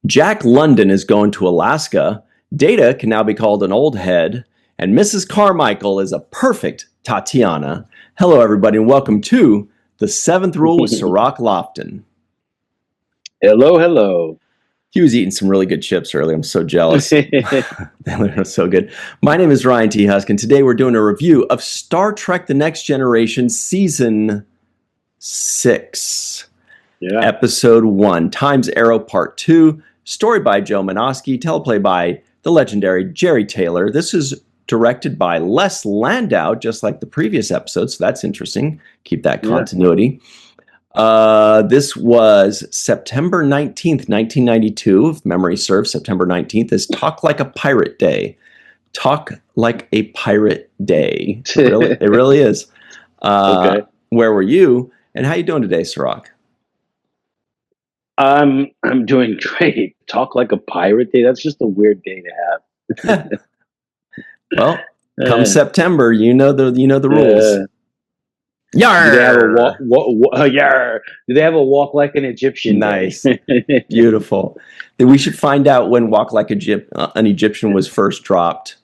Jack London is going to Alaska. Data can now be called an old head. And Mrs. Carmichael is a perfect Tatiana. Hello, everybody, and welcome to The Seventh Rule with Sirach Lofton. Hello, hello. He was eating some really good chips earlier. I'm so jealous. They were so good. My name is Ryan T. Husk, and today we're doing a review of Star Trek The Next Generation Season 6. Yeah. Episode 1, Time's Arrow Part 2, story by Joe Menosky, teleplay by the legendary Jerry Taylor. This is directed by Les Landau, just like the previous episode, so that's interesting. Keep that continuity. This was September 19th, 1992, if memory serves. September 19th is Talk Like a Pirate Day. Talk Like a Pirate Day. It really is. Okay. Where were you, and how you doing today, Sirach? I'm doing great. Talk like a pirate day. That's just a weird day to have. Well, come September, you know the rules. Yar! Do they have a yar! Do they have a walk like an Egyptian? Nice, beautiful. We should find out when Walk Like an Egyptian was first dropped,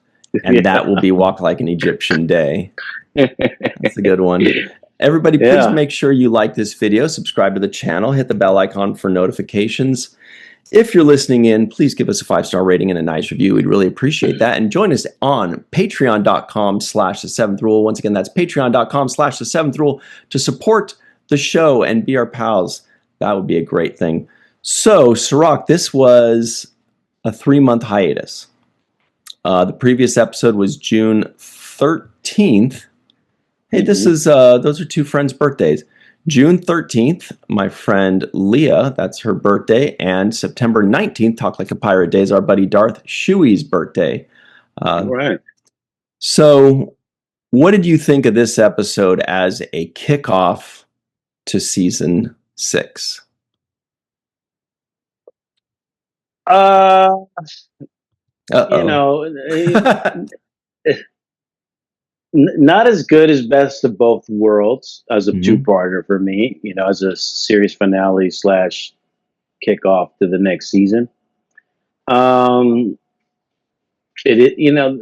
and that will be Walk Like an Egyptian Day. That's a good one. Everybody, please make sure you like this video, subscribe to the channel, hit the bell icon for notifications. If you're listening in, please give us a 5-star rating and a nice review. We'd really appreciate that. And join us on patreon.com/the7th-rule. Once again, that's patreon.com/the7th-rule to support the show and be our pals. That would be a great thing. So, Sirach, this was a 3-month hiatus. The previous episode was June 13th. Hey, this is those are two friends' birthdays. June 13th, my friend Leah, that's her birthday, and September 19th, Talk Like a Pirate Day, is our buddy Darth Shuey's birthday. Right. So, what did you think of this episode as a kickoff to season 6? You know, not as good as Best of Both Worlds as a two-parter for me, you know, as a series finale / kickoff to the next season. You know,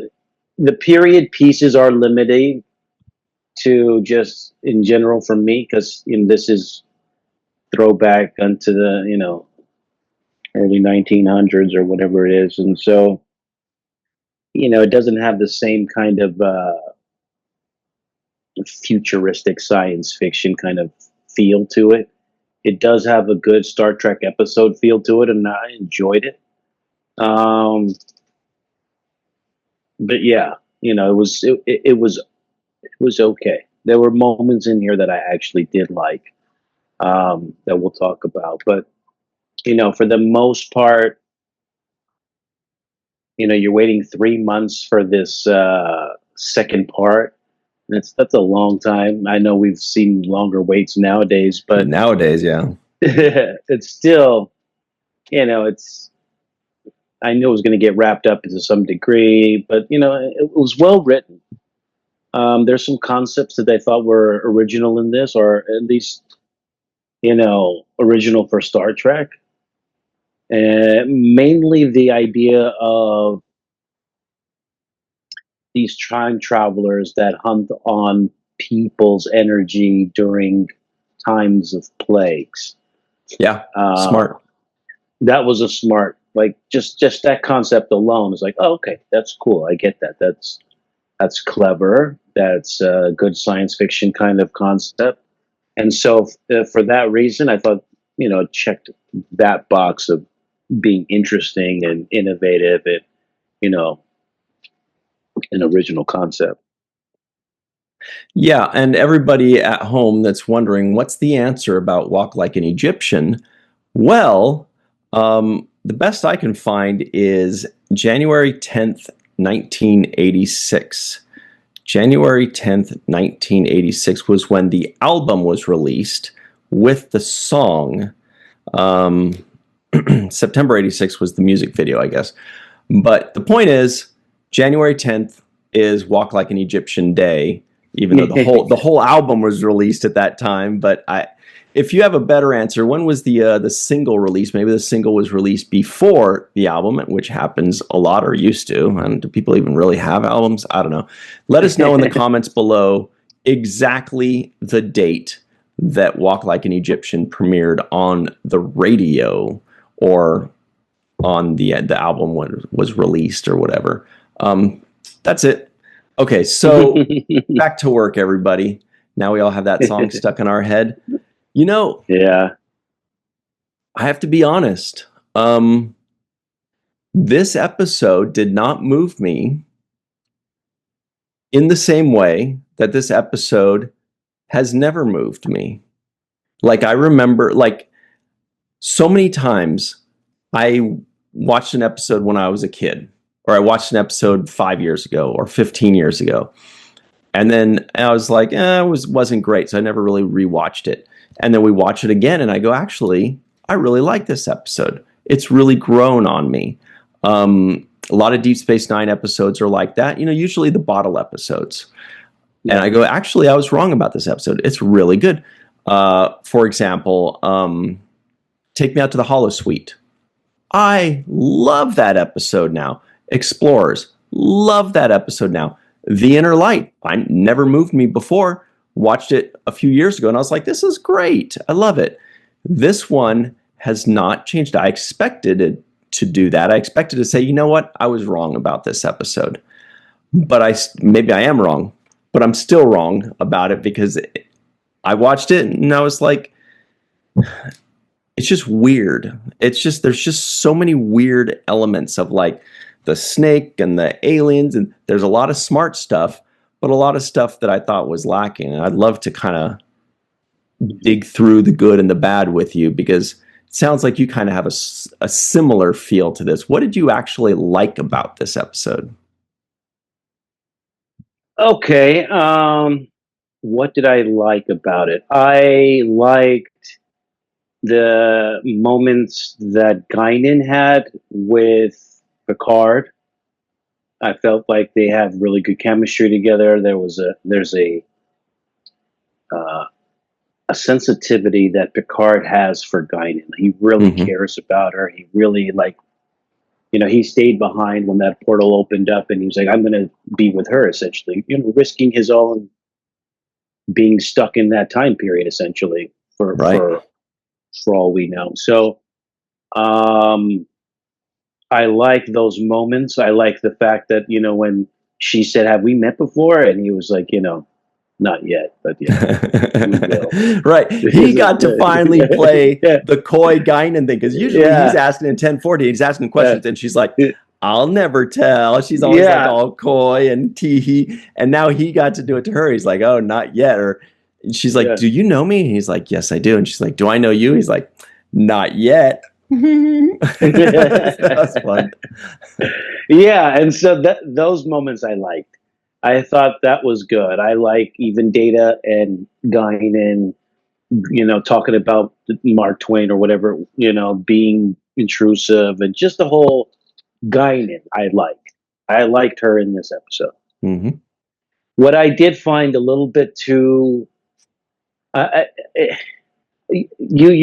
the period pieces are limited to just in general for me, because this is throwback onto the, early 1900s or whatever it is. And so, it doesn't have the same kind of futuristic science fiction kind of feel to it. It does have a good Star Trek episode feel to it, and I enjoyed it. But yeah, it was okay. There were moments in here that I actually did like, that we'll talk about. But for the most part, you're waiting 3 months for this second part. That's a long time. I know we've seen longer waits nowadays, but nowadays, yeah, it's still, I knew it was going to get wrapped up to some degree, but it was well written. There's some concepts that I thought were original in this, or at least, original for Star Trek. Mainly the idea of these time travelers that hunt on people's energy during times of plagues. Yeah, smart. That was a smart, just that concept alone is like, oh, okay, that's cool. I get that. That's clever. That's a good science fiction kind of concept. And so for that reason, I thought, it checked that box of being interesting and innovative and, an original concept. Yeah, and everybody at home that's wondering, what's the answer about Walk Like an Egyptian? Well, the best I can find is January 10th, 1986. January 10th, 1986 was when the album was released with the song. September 86 was the music video, I guess. But the point is, January 10th is Walk Like an Egyptian Day, even though the whole album was released at that time. But if you have a better answer, when was the single release? Maybe the single was released before the album, which happens a lot or used to. And do people even really have albums? I don't know. Let us know in the comments below exactly the date that Walk Like an Egyptian premiered on the radio or on the album when it was released or whatever. That's it. Okay, so back to work, everybody. Now we all have that song stuck in our head. You know, Yeah. I have to be honest. This episode did not move me in the same way that this episode has never moved me. Like, I remember, like, so many times I watched an episode when I was a kid, or I watched an episode 5 years ago or 15 years ago. And then I was like, it wasn't great. So I never really rewatched it. And then we watch it again and I go, actually, I really like this episode. It's really grown on me. A lot of Deep Space Nine episodes are like that. You know, usually the bottle episodes. Yeah. And I go, actually, I was wrong about this episode. It's really good. For example, Take Me Out to the Holosuite. I love that episode now. Explorers, love that episode now. The Inner Light, I never moved me before. Watched it a few years ago and I was like, this is great. I love it. This one has not changed. I expected it to do that. I expected to say, you know what? I was wrong about this episode. But maybe I am wrong, but I'm still wrong about it because I watched it and I was like, it's just weird. It's just, there's just so many weird elements of like the snake and the aliens, and there's a lot of smart stuff, but a lot of stuff that I thought was lacking. And I'd love to kind of dig through the good and the bad with you because it sounds like you kind of have a similar feel to this. What did you actually like about this episode? Okay. What did I like about it? I liked the moments that Guinan had with Picard. I felt like they had really good chemistry together. There's a sensitivity that Picard has for Guinan. He really cares about her. He really he stayed behind when that portal opened up, and he was like, "I'm going to be with her," essentially, risking his own being stuck in that time period, essentially, for all we know. So, I like those moments. I like the fact that, when she said, "Have we met before?" And he was like, not yet, but yeah. Right. He got to finally play the coy Guinan thing because usually he's asking in 1040, he's asking questions and she's like, I'll never tell. She's always like all coy and teehee. And now he got to do it to her. He's like, oh, not yet. Or she's like, do you know me? And he's like, yes, I do. And she's like, do I know you? He's like, not yet. That's fun. Yeah. And so those moments I liked. I thought that was good. I like even Data and Guinan, talking about Mark Twain or whatever, being intrusive and just the whole Guinan I liked. I liked her in this episode. Mm-hmm. What I did find a little bit too, you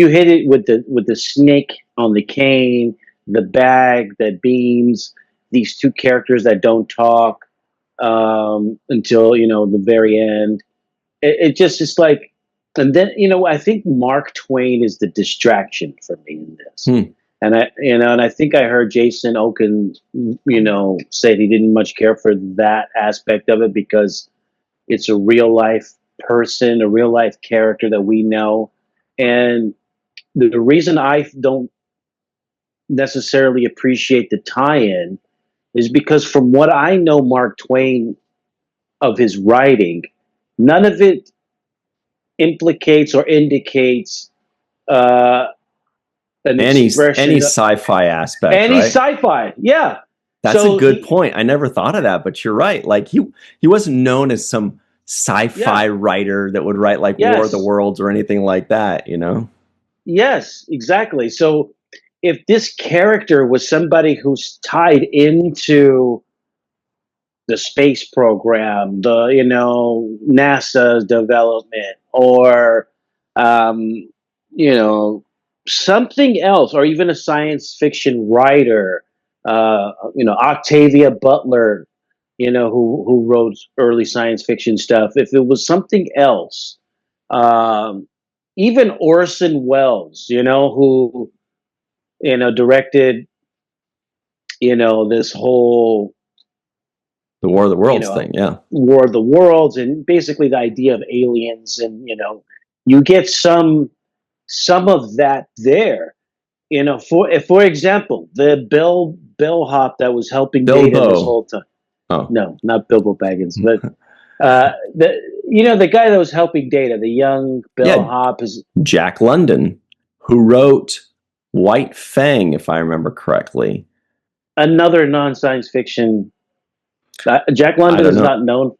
hit it with the snake on the cane, the bag that beams, these two characters that don't talk until the very end. It just is like, and then I think Mark Twain is the distraction for me in this. And I think I heard Jason Oken say he didn't much care for that aspect of it because it's a real life person, a real life character that we know. And the reason I don't necessarily appreciate the tie-in is because from what I know Mark Twain of his writing, none of it implicates or indicates any sci-fi aspect. Any sci-fi, yeah. That's a good point. I never thought of that, but you're right. Like he wasn't known as some sci-fi writer that would write like War of the Worlds or anything like that, Yes, exactly. So if this character was somebody who's tied into the space program, the NASA's development, or something else, or even a science fiction writer, Octavia Butler, who wrote early science fiction stuff. If it was something else, um, even Orson Welles, who directed, this whole, The War of the Worlds thing, yeah. War of the Worlds, and basically the idea of aliens, and you get some of that there. For example, the bellhop that was helping Data this Bilbo. whole time. Oh, No, not Bilbo Baggins, but the guy that was helping Data, the young bellhop, is Jack London, who wrote White Fang, if I remember correctly. another non-science fiction. Jack London is not known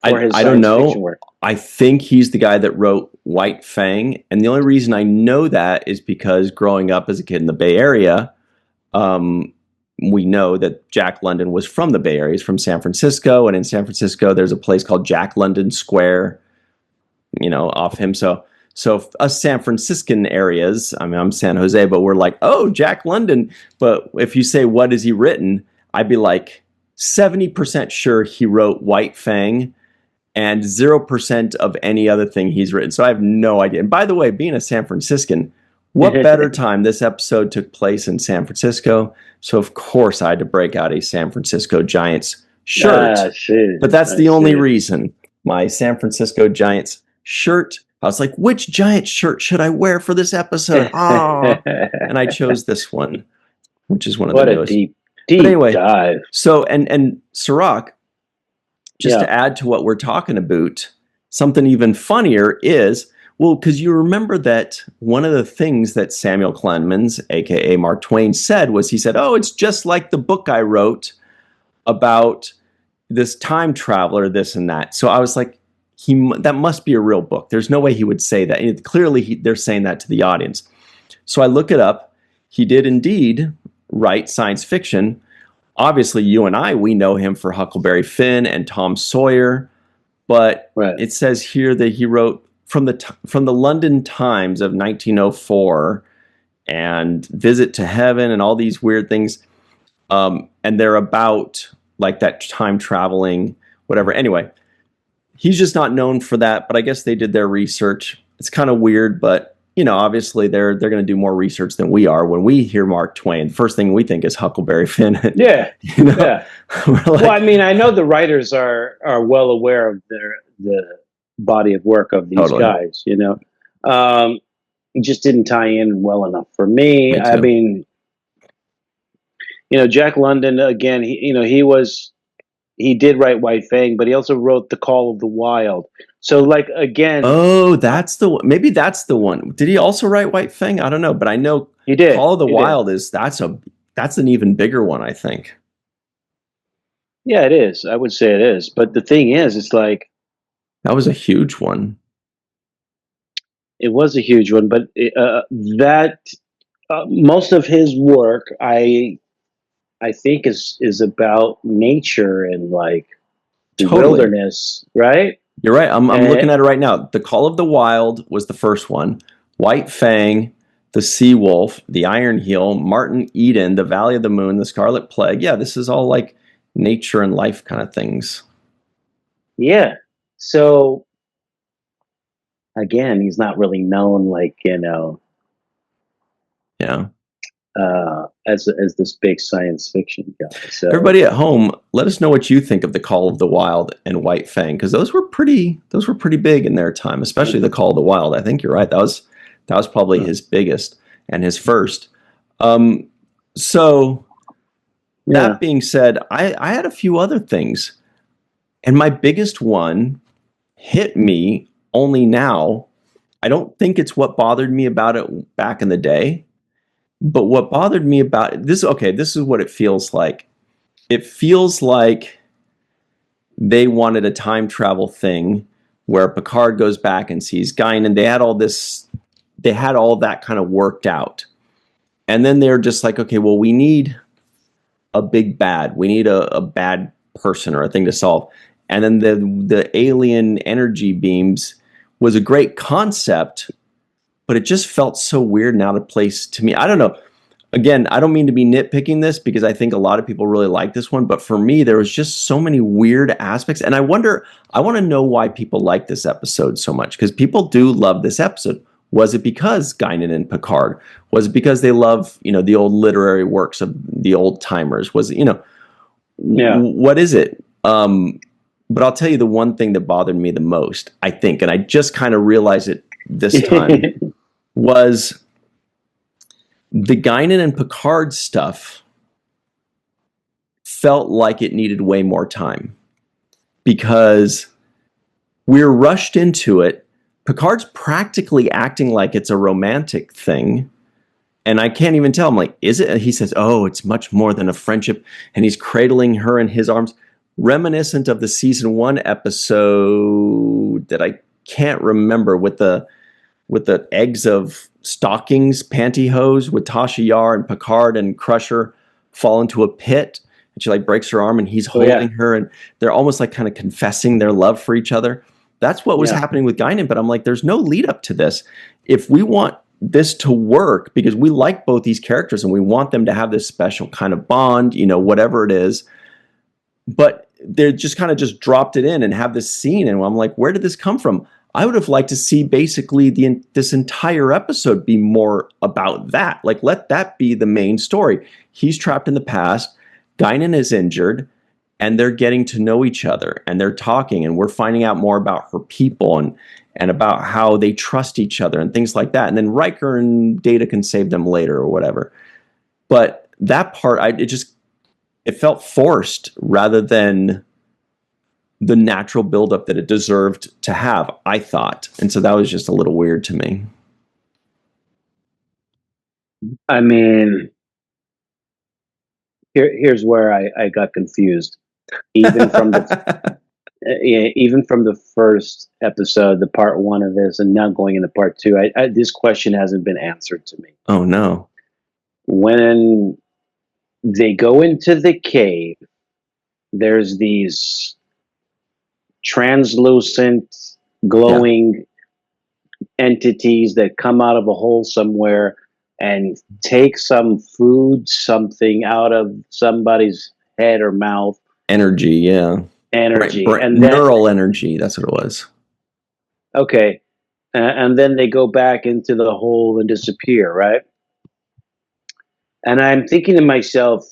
for his science fiction work. I think he's the guy that wrote White Fang. And the only reason I know that is because growing up as a kid in the Bay Area, we know that Jack London was from the Bay Area. He's from San Francisco. And in San Francisco, there's a place called Jack London Square, off him. So us San Franciscan areas, I mean, I'm San Jose, but we're like, oh, Jack London. But if you say, what has he written? I'd be like 70% sure he wrote White Fang and 0% of any other thing he's written. So I have no idea. And by the way, being a San Franciscan, what better time? This episode took place in San Francisco. So of course I had to break out a San Francisco Giants shirt. But that's the only reason. My San Francisco Giants shirt. I was like, which Giant shirt should I wear for this episode? And I chose this one, which is one of the newest. Deep but anyway, dive. So, and Sirach, just to add to what we're talking about, something even funnier is, because you remember that one of the things that Samuel Clemens, a.k.a. Mark Twain, said was, he said, oh, it's just like the book I wrote about this time traveler, this and that. So I was like, that must be a real book. There's no way he would say that. And clearly, they're saying that to the audience. So I look it up. He did indeed write science fiction. Obviously, you and I, we know him for Huckleberry Finn and Tom Sawyer. But It says here that he wrote from the London Times of 1904 and Visit to Heaven and all these weird things. And they're about like that time traveling, whatever. Anyway, he's just not known for that, but I guess they did their research. It's kind of weird, but obviously they're going to do more research than we are. When we hear Mark Twain, the first thing we think is Huckleberry Finn. Yeah. Yeah. Well, I mean, I know the writers are well aware of the body of work of these guys, it just didn't tie in well enough for me. I mean, Jack London, again, he did write White Fang, but he also wrote The Call of the Wild. So, like, again... Oh, that's the one. Maybe that's the one. Did he also write White Fang? I don't know, but I know he did. Call of the Wild that's an even bigger one, I think. Yeah, it is. I would say it is. But the thing is, it's like... That was a huge one. It was a huge one, but most of his work, I think is about nature and like the wilderness, right? You're right. I'm looking at it right now. The Call of the Wild was the first one. White Fang, the Sea Wolf, the Iron Heel, Martin Eden, the Valley of the Moon, the Scarlet Plague. Yeah, this is all like nature and life kind of things. Yeah. So again, he's not really known like, Yeah. As this big science fiction guy. So everybody at home, let us know what you think of the Call of the Wild and White Fang, because those were pretty big in their time, especially the Call of the Wild. I think you're right. That was probably his biggest and his first. So that being said, I had a few other things, and my biggest one hit me only now. I don't think it's what bothered me about it back in the day. But what bothered me about it, this is what it feels like. It feels like they wanted a time travel thing where Picard goes back and sees Guinan. They had all that kind of worked out. And then they're just like, okay, well, we need a big bad. We need a bad person or a thing to solve. And then the alien energy beams was a great concept, but it just felt so weird and out of place to me. I don't know. Again, I don't mean to be nitpicking this because I think a lot of people really like this one, but for me, there was just so many weird aspects. And I want to know why people like this episode so much, because people do love this episode. Was it because Guinan and Picard? Was it because they love, the old literary works of the old timers? Was it, what is it? But I'll tell you the one thing that bothered me the most, I think, and I just kind of realized it this time, was the Guinan and Picard stuff felt like it needed way more time because we're rushed into it. Picard's practically acting like it's a romantic thing. And I can't even tell. I'm like, is it? He says, oh, it's much more than a friendship. And he's cradling her in his arms, reminiscent of the season 1 episode that I can't remember with the eggs of stockings, pantyhose, with Tasha Yar and Picard and Crusher fall into a pit. And she breaks her arm and he's holding her. And they're almost kind of confessing their love for each other. That's what was happening with Guinan. But I'm like, there's no lead up to this. If we want this to work, because we like both these characters and we want them to have this special kind of bond, whatever it is, but they're just kind of just dropped it in and have this scene. And I'm like, where did this come from? I would have liked to see basically this entire episode be more about that. Let that be the main story. He's trapped in the past. Guinan is injured. And they're getting to know each other. And they're talking. And we're finding out more about her people and about how they trust each other and things like that. And then Riker and Data can save them later or whatever. But that part, it felt forced rather than the natural buildup that it deserved to have, I thought. And so that was just a little weird to me. I mean, here's where I got confused. Even from the even from the first episode, the part 1 of this, and now going into part 2, this question hasn't been answered to me. Oh no! When they go into the cave, there's these translucent, glowing entities that come out of a hole somewhere and take some food, something out of somebody's head or mouth. Energy, energy, right. And then, neural energy. That's what it was. Okay, and then they go back into the hole and disappear, right? And I'm thinking to myself,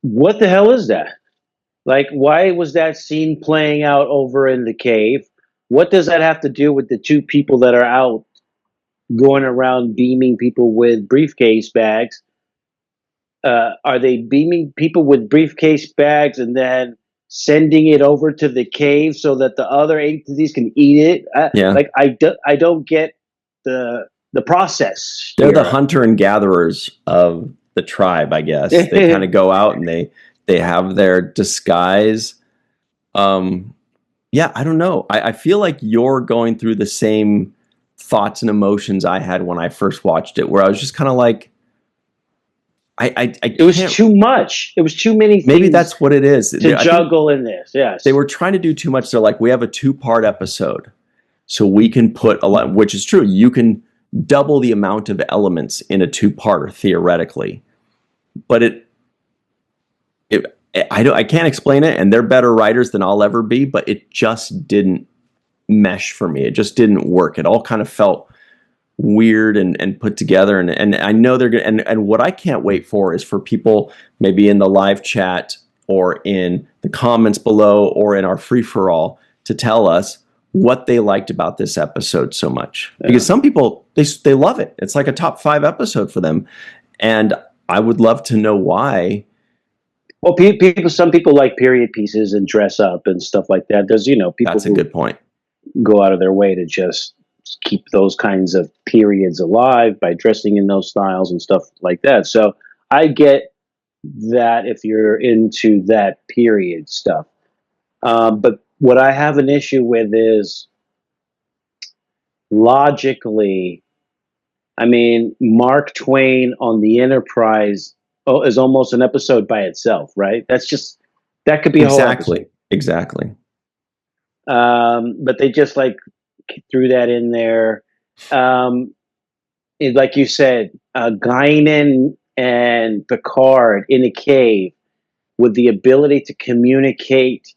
what the hell is that? Why was that scene playing out over in the cave? What does that have to do with the 2 people that are out going around beaming people with briefcase bags? Are they beaming people with briefcase bags and then sending it over to the cave so that the other entities can eat it? I don't get the process. They're the hunter and gatherers of the tribe, I guess. They kind of go out and they have their disguise. I don't know. I feel like you're going through the same thoughts and emotions I had when I first watched it, where I was just kind of like, it was too much. It was too many things. Maybe that's what it is. To juggle in this, yes. They were trying to do too much. They're like, we have a 2-part episode, so we can put a lot, which is true. You can double the amount of elements in a 2-parter, theoretically. But I can't explain it, and they're better writers than I'll ever be, but it just didn't mesh for me. It just didn't work. It all kind of felt weird and put together, and I know they're gonna, and what I can't wait for is for people maybe in the live chat or in the comments below or in our free-for-all to tell us what they liked about this episode so much. Because some people, they love it. It's like a top 5 episode for them, and I would love to know why. Well, some people like period pieces and dress up and stuff like that. There's people. That's a good point. Go out of their way to just keep those kinds of periods alive by dressing in those styles and stuff like that. So I get that if you're into that period stuff. But what I have an issue with is logically, I mean, Mark Twain on the Enterprise is almost an episode by itself, right? That could be a whole episode. Exactly. But they just threw that in there. um, like you said, Guinan and Picard in a cave with the ability to communicate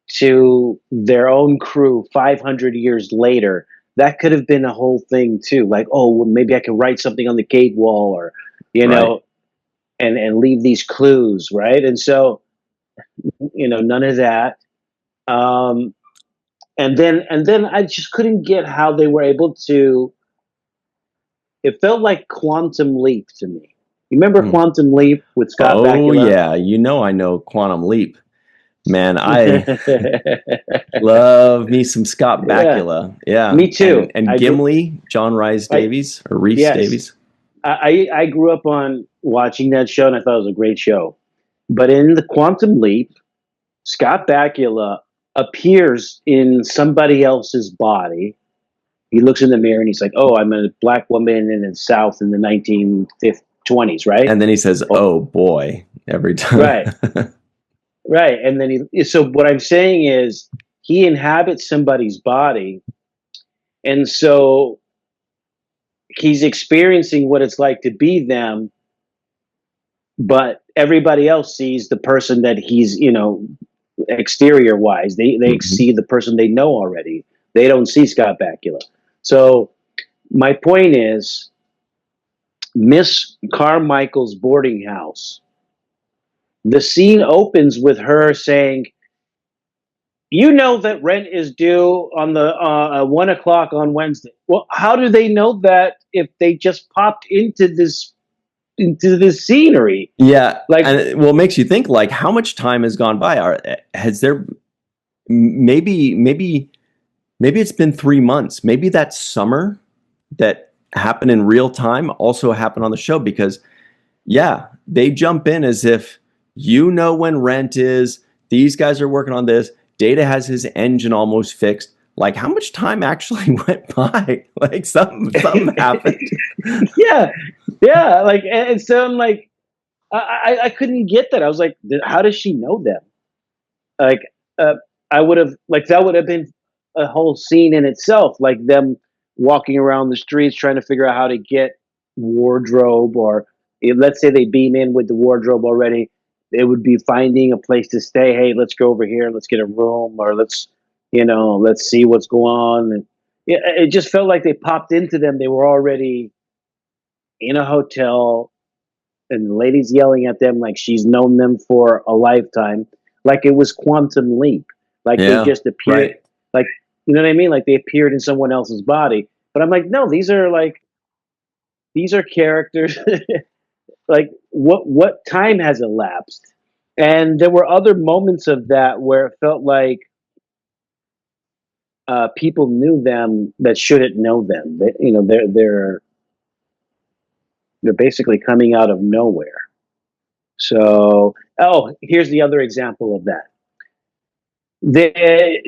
to their own crew 500 years later. That could have been a whole thing too. Like, oh, well, maybe I can write something on the cave wall, or Right. and leave these clues, right? And so, none of that. Um, and then I just couldn't get how they were able to. It felt like Quantum Leap to me. You remember Hmm. Quantum Leap with Scott Oh Bakula? yeah, I know Quantum Leap. Man, I love me some Scott Yeah, Bakula. Yeah, me too. and Gimli, John Rhys I Davies or Reese yes, Davies. I grew up on watching that show, and I thought it was a great show. But in the Quantum Leap, Scott Bakula appears in somebody else's body. He looks in the mirror and he's like, "Oh, I'm a black woman in the South in the 1920s, right?" And then he says, Oh, "Oh boy," every time. right, right. And then so what I'm saying is he inhabits somebody's body, and so he's experiencing what it's like to be them, but everybody else sees the person that he's, exterior wise. They Mhm. see the person they know already. They don't see Scott Bakula. So my point is, Miss Carmichael's boarding house. The scene opens with her saying, "You know that rent is due on the 1 o'clock on Wednesday." Well, how do they know that if they just popped into this scenery? Yeah, Like, and it makes you think like how much time has gone by? Has there maybe it's been 3 months? Maybe that summer that happened in real time also happened on the show because yeah, they jump in as if when rent is. These guys are working on this. Data has his engine almost fixed. Like how much time actually went by? Like something happened. yeah, yeah. Like, and so I'm like, I couldn't get that. I was like, how does she know them? Like, uh, I would have like that would have been a whole scene in itself, like them walking around the streets trying to figure out how to get wardrobe, or let's say they beam in with the wardrobe already. It would be finding a place to stay. Hey, let's go over here. Let's get a room, or let's see what's going on. And yeah, it just felt like they popped into them. They were already in a hotel, and the lady's yelling at them like she's known them for a lifetime, like it was Quantum Leap, like they Yeah, just appeared, right. like, you know what I mean, like they appeared in someone else's body. But I'm like, no, these are characters. Like, what time has elapsed? And there were other moments of that where it felt like people knew them that shouldn't know them. They're basically coming out of nowhere. So, oh, here's the other example of that.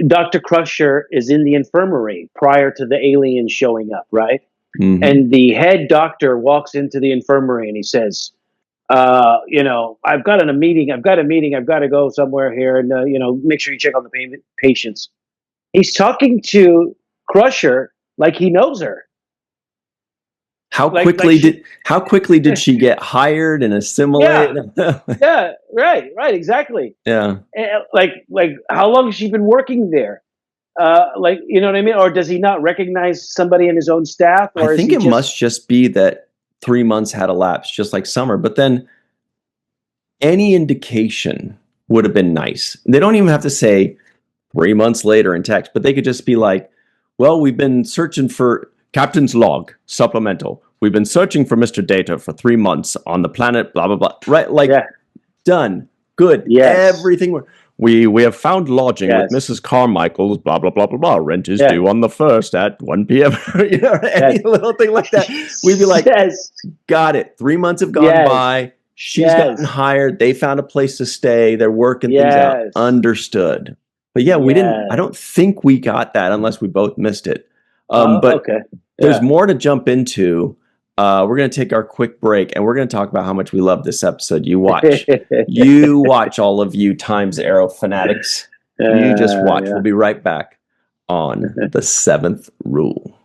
Dr. Crusher is in the infirmary prior to the aliens showing up, right? Hmm. And the head doctor walks into the infirmary and he says, I've got a meeting. I've got a meeting. I've got to go somewhere here, and make sure you check on the patients. He's talking to Crusher like he knows her. Like she, How quickly did she get hired and assimilate? yeah, yeah, right, exactly. Yeah. Like how long has she been working there? Like, you know what I mean? Or does he not recognize somebody in his own staff, I or is think he it just must just be that 3 months had elapsed, just like summer. But then any indication would have been nice. They don't even have to say 3 months later in text, but they could just be like, well, we've been searching for Captain's log, supplemental. We've been searching for Mr. Data for 3 months on the planet, blah, blah, blah. Right? Like, yeah, done. Good. yes, Everything. We have found lodging with yes, Mrs. Carmichael's, blah, blah, blah, blah, blah. Rent is yeah, due on the 1st at 1 p.m. Any yes, little thing like that. We'd be like, yes, got it. 3 months have gone yes, by. She's gotten yes, hired. They found a place to stay. They're working things out. yes, Understood. But yeah, we didn't. I yes. don't think we got that unless we both missed it. But Okay, there's yeah. more to jump into. We're going to take our quick break and we're going to talk about how much we love this episode. You watch. You watch, all of you Times Arrow fanatics. You just watch. Yeah. We'll be right back on The Seventh Rule.